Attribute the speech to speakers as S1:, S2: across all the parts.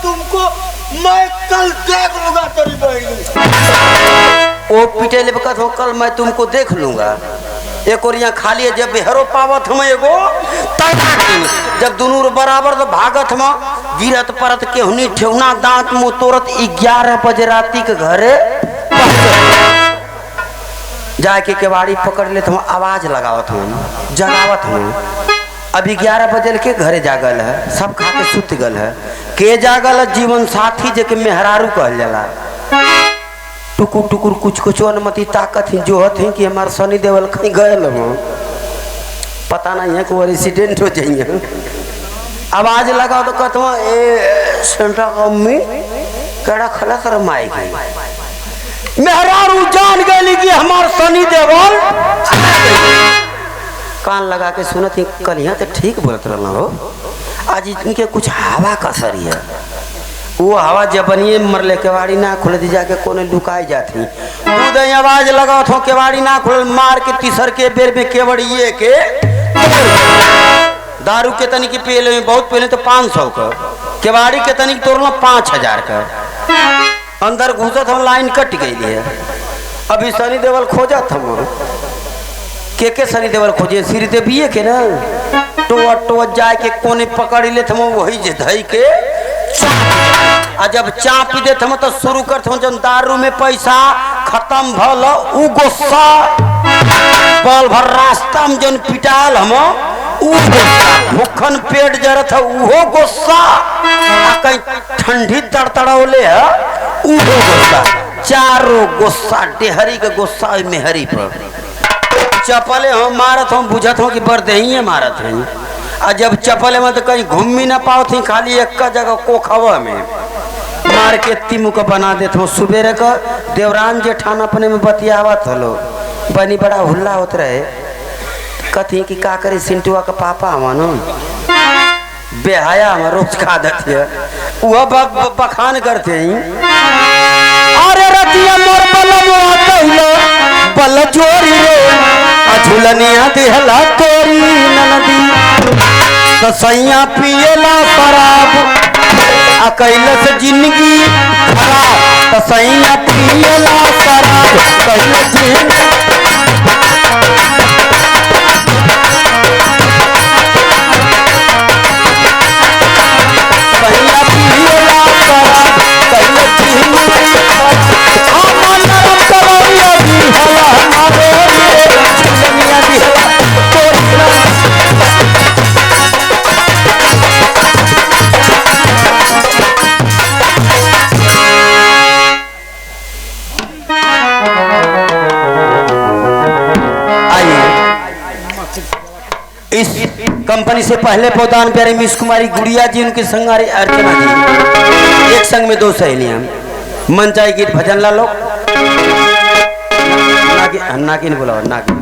S1: तुमको मैं कल देख लूंगा तेरी बहन।
S2: ओ पीटे ले बकत हो कल मैं तुमको देख लूंगा। एक और यहाँ खाली है जब बेहरो पावत हम एगो जब दोनों बराबर तो भागत हम गिरत परत केहनी ठेवना दांत मुँह तोड़त 11 बजे राती के घरे जाके केवाड़ी पकड़ ले हम आवाज लगावत हम जगावत हम। अभी 11 बजे के घरे जागल है सब खा के सुत गल है के जागल है जीवन साथी जेके मेहरारू कहल जाला। टुकुर टुकुर कुछ कुछ अनुमति ताकत ही जो हत कि हमारे सनी देवल कहीं गए पता नहीं है को एक्सीडेंट हो जाइए। आवाज लगाओ तो कहते ए सेंटा अम्मी कड़ा खला कर माई गई मेहरारू जान गई कि हमार सनी देवल कान लगा के सुनत ही कल यहाँ तो ठीक बोलत रहा हो। आज इनके कुछ हवा का असर है वो हवा जबनिए मरले केवाड़ी ना खुल दी जाके कोने लुकाई जाती दूध आवाज लगाओ थो केवाड़ी ना खुल मार के तीसर के बेर में केवड़िए के दारू के तनी की पहले में बहुत पहले तो 500 का केवाड़ी के तनी तोड़ना 5000 का अंदर घुसत हम लाइन कट गई है। अभी सनी देवल खोजा था के सनी देवल खोजे सिर देविए के ना टोआ टोआ जाए के कोने पकड़ ले थे वही जे धई के आ जब चापी दे थे तो शुरू करते हम जब दारू में पैसा खत्म भल उ गुस्सा बल भर रास्ता में जन पिटाल हम भूखन पेट जरत है उहो गुस्सा कहीं ठंडी तड़तड़ौले है उहो गुस्सा चारों गुस्सा डेहरी के गुस्सा मेहरी पर चपले हम मारत हूँ बुझत हूँ कि बरदही मारत हैं। और जब चपले में तो कहीं घूम भी ना पाओ थी खाली एक का जगह कोखवा में मार के तिमु का बना देते हूँ। सुबेरे का देवरान जेठान अपने में बतियावत हलो बनी बड़ा हुल्ला होत रहे कथी कि का करे सिंटुआ का पापा हमानो बेहाया हम रोज खा देते है वह बखान करते हैं। अरे रतिया मोर बल जोरी झुलनिया दिहला तोरी ननदी ससैया पियला शराब आ कैलस जिंदगी खराब ससैया पियला शराब कैलस जिंदगी कंपनी से पहले पौदान प्यारे मिस कुमारी गुड़िया जी उनके संगारी अर्चना जी एक संग में 2 सहेलियां मन चाहे गीत भजन ला लो ना की बोला ना की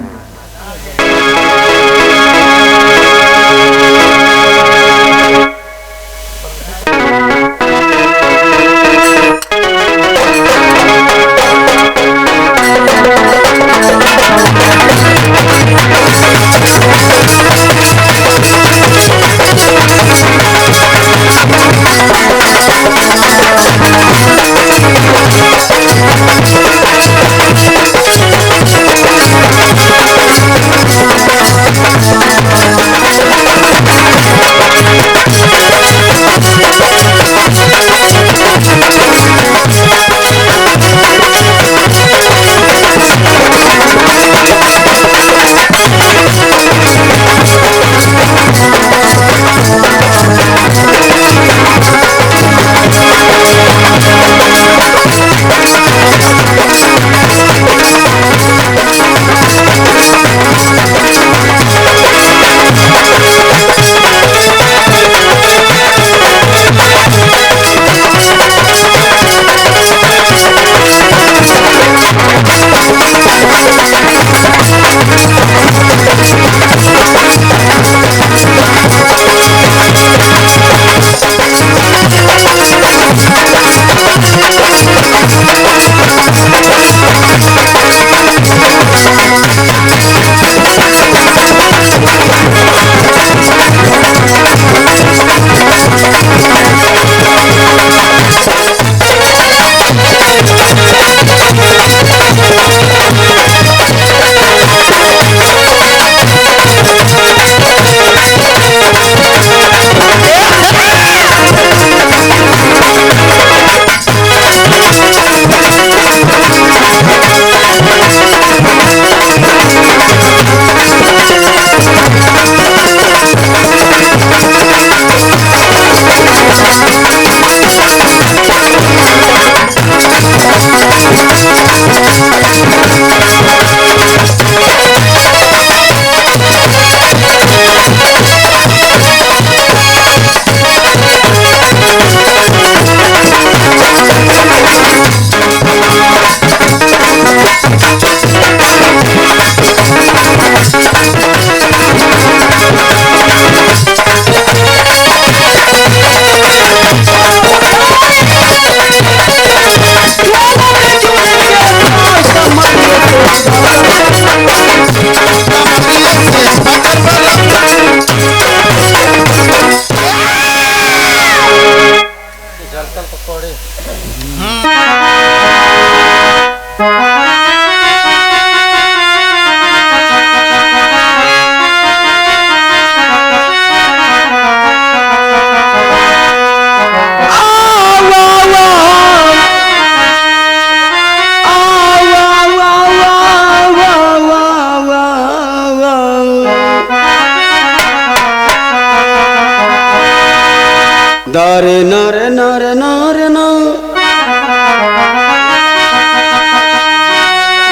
S2: दारे नारे नारे नारे ना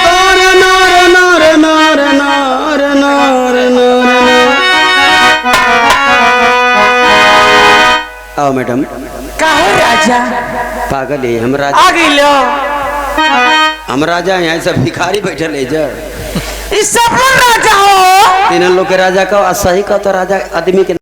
S2: दारे नारे नारे नारे नारे नारे नारे आओ मैडम
S3: काहे राजा
S2: पागल है हम राजा
S3: आ गइलो
S2: हम राजा यहाँ सब भिखारी बैठल है जा
S3: ई सब लोग राजा हो
S2: तीन लोग के राजा का सही का तो राजा आदमी के